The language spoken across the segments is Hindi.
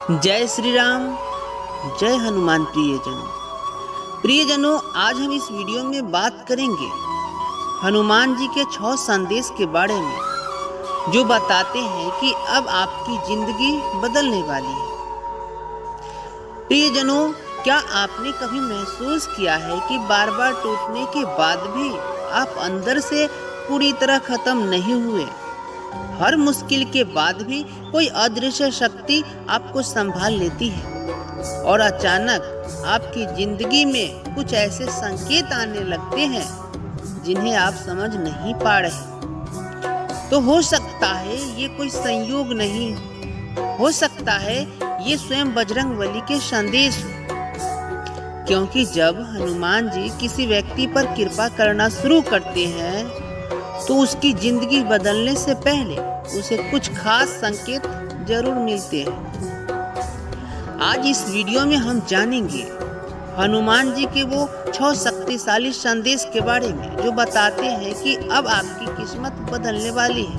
जय श्री राम, जय हनुमान। प्रियजनों, आज हम इस वीडियो में बात करेंगे हनुमान जी के 6 संदेश के बारे में, जो बताते हैं कि अब आपकी जिंदगी बदलने वाली है। प्रियजनों, क्या आपने कभी महसूस किया है कि बार बार टूटने के बाद भी आप अंदर से पूरी तरह खत्म नहीं हुए? हर मुश्किल के बाद भी कोई अदृश्य शक्ति आपको संभाल लेती है और अचानक आपकी जिंदगी में कुछ ऐसे संकेत आने लगते हैं जिन्हें आप समझ नहीं पा रहे। तो हो सकता है ये कोई संयोग नहीं, हो सकता है ये स्वयं बजरंगबली के संदेश हो। क्योंकि जब हनुमान जी किसी व्यक्ति पर कृपा करना शुरू करते हैं तो उसकी जिंदगी बदलने से पहले उसे कुछ खास संकेत जरूर मिलते हैं। आज इस वीडियो में हम जानेंगे हनुमान जी के वो 6 शक्तिशाली संदेश के बारे में, जो बताते हैं कि अब आपकी किस्मत बदलने वाली है,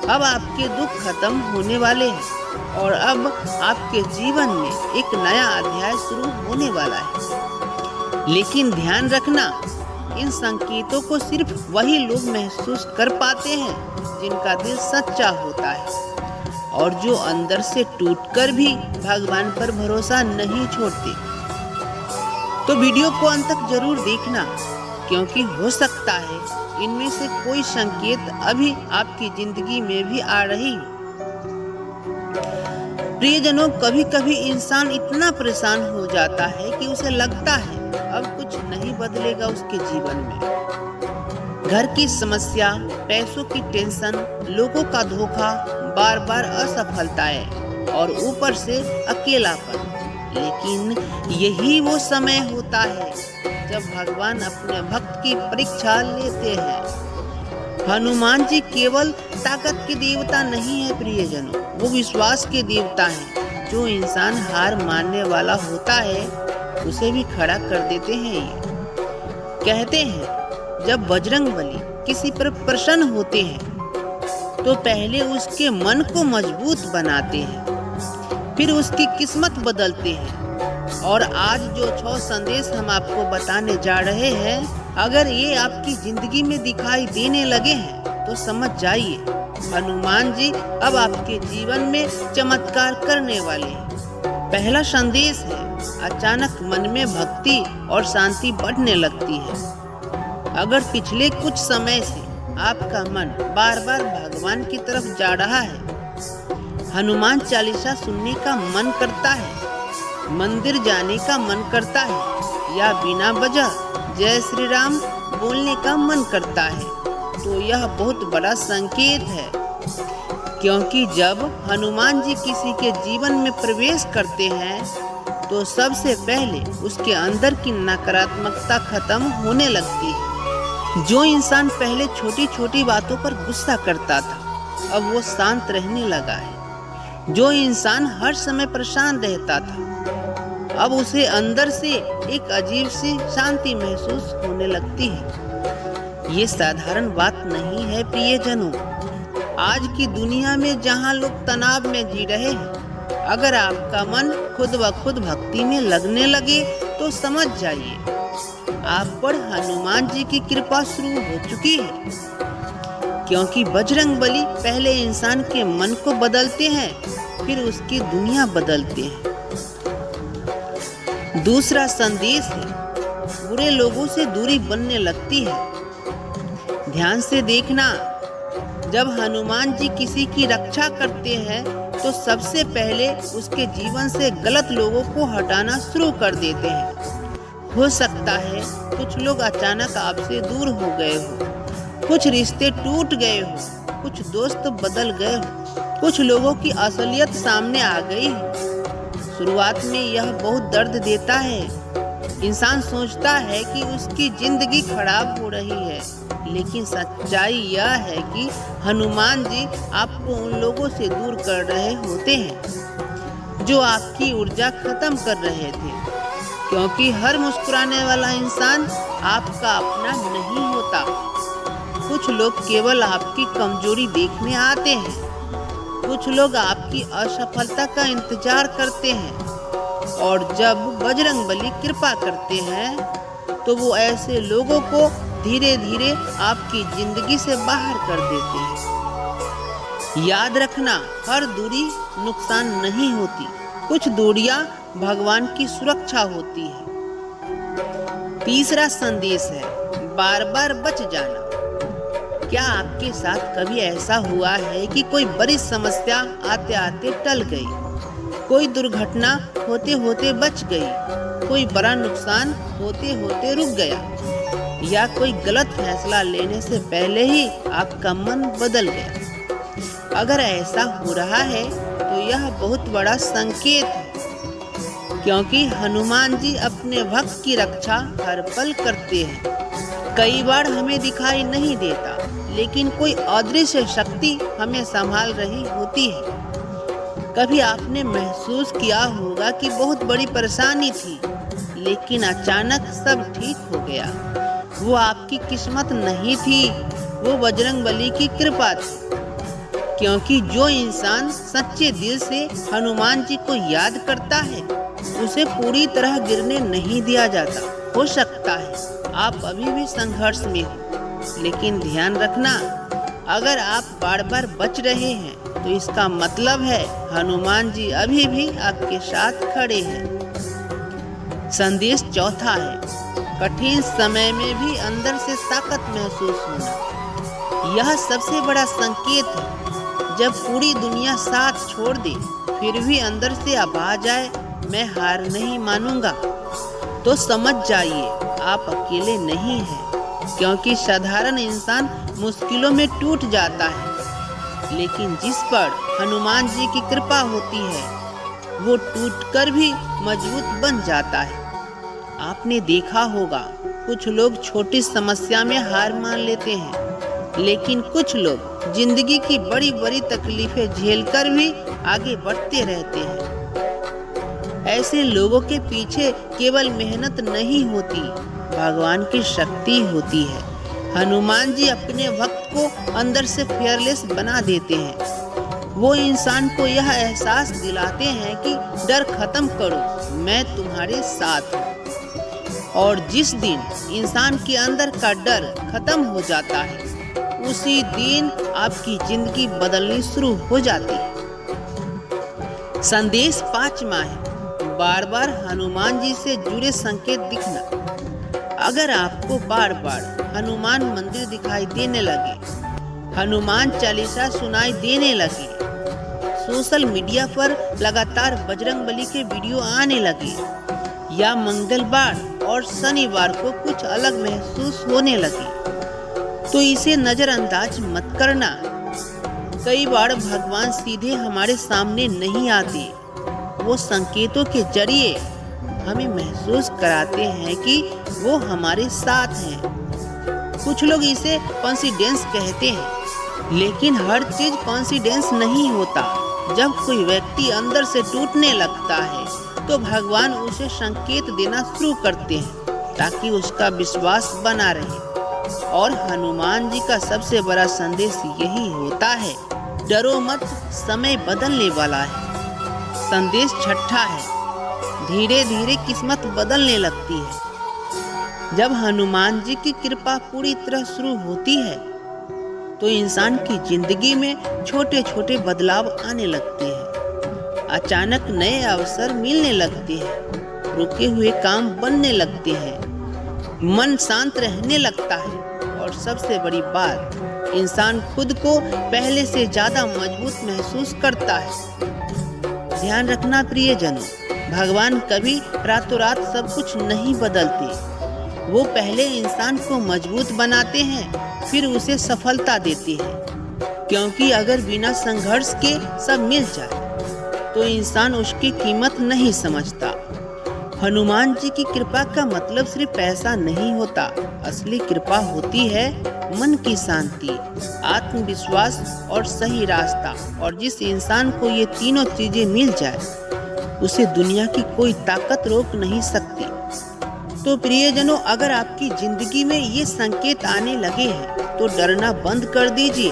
अब आपके दुख खत्म होने वाले हैं और अब आपके जीवन में एक नया अध्याय शुरू होने वाला है। लेकिन ध्यान रखना, इन संकेतों को सिर्फ वही लोग महसूस कर पाते हैं जिनका दिल सच्चा होता है और जो अंदर से टूटकर भी भगवान पर भरोसा नहीं छोड़ते। तो वीडियो को अंत तक जरूर देखना, क्योंकि हो सकता है इनमें से कोई संकेत अभी आपकी जिंदगी में भी आ रही हो। प्रियजनों, कभी कभी इंसान इतना परेशान हो जाता है कि उसे लगता है अब कुछ नहीं बदलेगा उसके जीवन में। घर की समस्या, पैसों की टेंशन, लोगों का धोखा, बार बार असफलताएं और ऊपर से अकेलापन। लेकिन यही वो समय होता है जब भगवान अपने भक्त की परीक्षा लेते हैं। हनुमान जी केवल ताकत के देवता नहीं है प्रियजनों, वो विश्वास के देवता हैं। जो इंसान हार मानने वाला होता है उसे भी खड़ा कर देते हैं। ये कहते हैं, जब बजरंगबली किसी पर प्रसन्न होते हैं तो पहले उसके मन को मजबूत बनाते हैं, फिर उसकी किस्मत बदलते हैं। और आज जो 6 संदेश हम आपको बताने जा रहे हैं, अगर ये आपकी जिंदगी में दिखाई देने लगे हैं तो समझ जाइए हनुमान जी अब आपके जीवन में चमत्कार करने वाले हैं। पहला संदेश है, अचानक मन में भक्ति और शांति बढ़ने लगती है। अगर पिछले कुछ समय से आपका मन बार बार भगवान की तरफ जा रहा है, हनुमान चालीसा सुनने का मन करता है, मंदिर जाने का मन करता है, या बिना वजह जय श्री राम बोलने का मन करता है, तो यह बहुत बड़ा संकेत है। क्योंकि जब हनुमान जी किसी के जीवन में प्रवेश करते हैं तो सबसे पहले उसके अंदर की नकारात्मकता खत्म होने लगती है। जो इंसान पहले छोटी छोटी बातों पर गुस्सा करता था, अब वो शांत रहने लगा है। जो इंसान हर समय परेशान रहता था, अब उसे अंदर से एक अजीब सी शांति महसूस होने लगती है। ये साधारण बात नहीं है प्रियजनों। आज की दुनिया में जहां लोग तनाव में जी रहे हैं, अगर आपका मन खुद ब खुद भक्ति में लगने लगे तो समझ जाइए आप पर हनुमान जी की कृपा शुरू हो चुकी है। क्योंकि बजरंगबली पहले इंसान के मन को बदलते हैं, फिर उसकी दुनिया बदलते हैं। दूसरा संदेश है, बुरे लोगों से दूरी बनने लगती है। ध्यान से देखना, जब हनुमान जी किसी की रक्षा करते हैं तो सबसे पहले उसके जीवन से गलत लोगों को हटाना शुरू कर देते हैं। हो सकता है कुछ लोग अचानक आपसे दूर हो गए हो, कुछ रिश्ते टूट गए हो, कुछ दोस्त बदल गए हो, कुछ लोगों की असलियत सामने आ गई हो। शुरुआत में यह बहुत दर्द देता है। इंसान सोचता है कि उसकी जिंदगी खराब हो रही है, लेकिन सच्चाई यह है कि हनुमान जी आपको उन लोगों से दूर कर रहे होते हैं जो आपकी ऊर्जा खत्म कर रहे थे। क्योंकि हर मुस्कुराने वाला इंसान आपका अपना नहीं होता। कुछ लोग केवल आपकी कमजोरी देखने आते हैं, कुछ लोग आपकी असफलता का इंतजार करते हैं और जब बजरंगबली कृपा करते हैं तो वो ऐसे लोगों को धीरे धीरे आपकी जिंदगी से बाहर कर देते हैं। याद रखना, हर दूरी नुकसान नहीं होती, कुछ दूरियां भगवान की सुरक्षा होती है। तीसरा संदेश है बार बार बच जाना। क्या आपके साथ कभी ऐसा हुआ है कि कोई बड़ी समस्या आते आते टल गई, कोई दुर्घटना होते होते बच गई, कोई बड़ा नुकसान होते होते रुक गया, या कोई गलत फैसला लेने से पहले ही आपका मन बदल गया? अगर ऐसा हो रहा है तो यह बहुत बड़ा संकेत है, क्योंकि हनुमान जी अपने भक्त की रक्षा हर पल करते हैं। कई बार हमें दिखाई नहीं देता, लेकिन कोई अदृश्य शक्ति हमें संभाल रही होती है। कभी आपने महसूस किया होगा कि बहुत बड़ी परेशानी थी, लेकिन अचानक सब ठीक हो गया। वो आपकी किस्मत नहीं थी, वो बजरंगबली की कृपा थी। क्योंकि जो इंसान सच्चे दिल से हनुमान जी को याद करता है, उसे पूरी तरह गिरने नहीं दिया जाता। हो सकता है आप अभी भी संघर्ष में हो, लेकिन ध्यान रखना, अगर आप बार बार बच रहे हैं तो इसका मतलब है हनुमान जी अभी भी आपके साथ खड़े हैं। संदेश चौथा है कठिन समय में भी अंदर से ताकत महसूस होना। यह सबसे बड़ा संकेत है। जब पूरी दुनिया साथ छोड़ दे, फिर भी अंदर से आवाज आए, मैं हार नहीं मानूंगा, तो समझ जाइए आप अकेले नहीं हैं। क्योंकि साधारण इंसान मुश्किलों में टूट जाता है, लेकिन जिस पर हनुमान जी की कृपा होती है, वो टूटकर भी मजबूत बन जाता है। आपने देखा होगा कुछ लोग छोटी समस्या में हार मान लेते हैं, लेकिन कुछ लोग जिंदगी की बड़ी बड़ी तकलीफें झेलकर भी आगे बढ़ते रहते हैं। ऐसे लोगों के पीछे केवल मेहनत नहीं होती, भगवान की शक्ति होती है। हनुमान जी अपने भक्त को अंदर से फियरलेस बना देते हैं। वो इंसान को यह एहसास दिलाते हैं कि डर खत्म करो, मैं तुम्हारे साथ हूँ। और जिस दिन इंसान के अंदर का डर खत्म हो जाता है, उसी दिन आपकी जिंदगी बदलनी शुरू हो जाती है। संदेश पांचवा है बार बार हनुमान जी से जुड़े संकेत दिखना। अगर आपको बार बार हनुमान मंदिर दिखाई देने लगे, हनुमान चालीसा सुनाई देने लगे, सोशल मीडिया पर लगातार बजरंगबली के वीडियो आने लगे, या मंगलवार और शनिवार को कुछ अलग महसूस होने लगे, तो इसे नजरअंदाज मत करना। कई बार भगवान सीधे हमारे सामने नहीं आते, वो संकेतों के जरिए हमें महसूस कराते हैं कि वो हमारे साथ हैं। कुछ लोग इसे कॉन्सिडेंस कहते हैं, लेकिन हर चीज कॉन्सिडेंस नहीं होता। जब कोई व्यक्ति अंदर से टूटने लगता है, तो भगवान उसे संकेत देना शुरू करते हैं ताकि उसका विश्वास बना रहे। और हनुमान जी का सबसे बड़ा संदेश यही होता है, डरो मत, समय बदलने वाला है। संदेश छठा है, धीरे धीरे किस्मत बदलने लगती है। जब हनुमान जी की कृपा पूरी तरह शुरू होती है, तो इंसान की जिंदगी में छोटे छोटे बदलाव आने लगते हैं। अचानक नए अवसर मिलने लगते हैं, रुके हुए काम बनने लगते हैं, मन शांत रहने लगता है, और सबसे बड़ी बात, इंसान खुद को पहले से ज्यादा मजबूत महसूस करता है। ध्यान रखना प्रियजनों, भगवान कभी रातों रात सब कुछ नहीं बदलते। वो पहले इंसान को मजबूत बनाते हैं, फिर उसे सफलता देते हैं। क्योंकि अगर बिना संघर्ष के सब मिल जाए, तो इंसान उसकी कीमत नहीं समझता। हनुमान जी की कृपा का मतलब सिर्फ पैसा नहीं होता। असली कृपा होती है मन की शांति, आत्मविश्वास और सही रास्ता। और जिस इंसान को ये तीनों चीजें मिल जाए, उसे दुनिया की कोई ताकत रोक नहीं सकती। तो प्रियजनों, अगर आपकी जिंदगी में ये संकेत आने लगे हैं, तो डरना बंद कर दीजिए।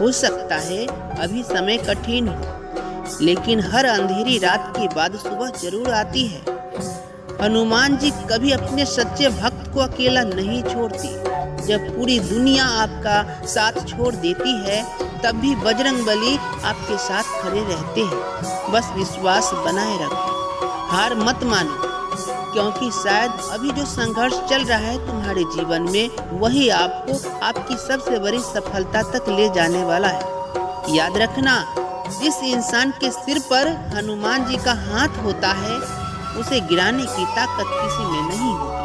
हो सकता है अभी समय कठिन हो, लेकिन हर अंधेरी रात के बाद सुबह जरूर आती है। हनुमान जी कभी अपने सच्चे भक्त को अकेला नहीं छोड़ती। जब पूरी दुनिया आपका साथ छोड़ देती है, तब भी बजरंगबली आपके साथ खड़े रहते हैं। बस विश्वास बनाए रखो, हार मत मानो, क्योंकि शायद अभी जो संघर्ष चल रहा है तुम्हारे जीवन में, वही आपको आपकी सबसे बड़ी सफलता तक ले जाने वाला है। याद रखना, जिस इंसान के सिर पर हनुमान जी का हाथ होता है, उसे गिराने की ताकत किसी में नहीं होती।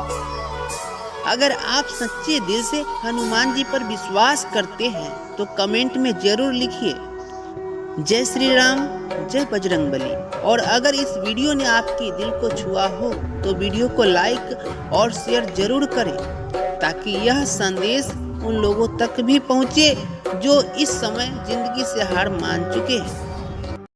अगर आप सच्चे दिल से हनुमान जी पर विश्वास करते हैं तो कमेंट में जरूर लिखिए जय श्री राम, जय बजरंगबली। और अगर इस वीडियो ने आपके दिल को छुआ हो तो वीडियो को लाइक और शेयर जरूर करें, ताकि यह संदेश उन लोगों तक भी पहुंचे जो इस समय जिंदगी से हार मान चुके हैं।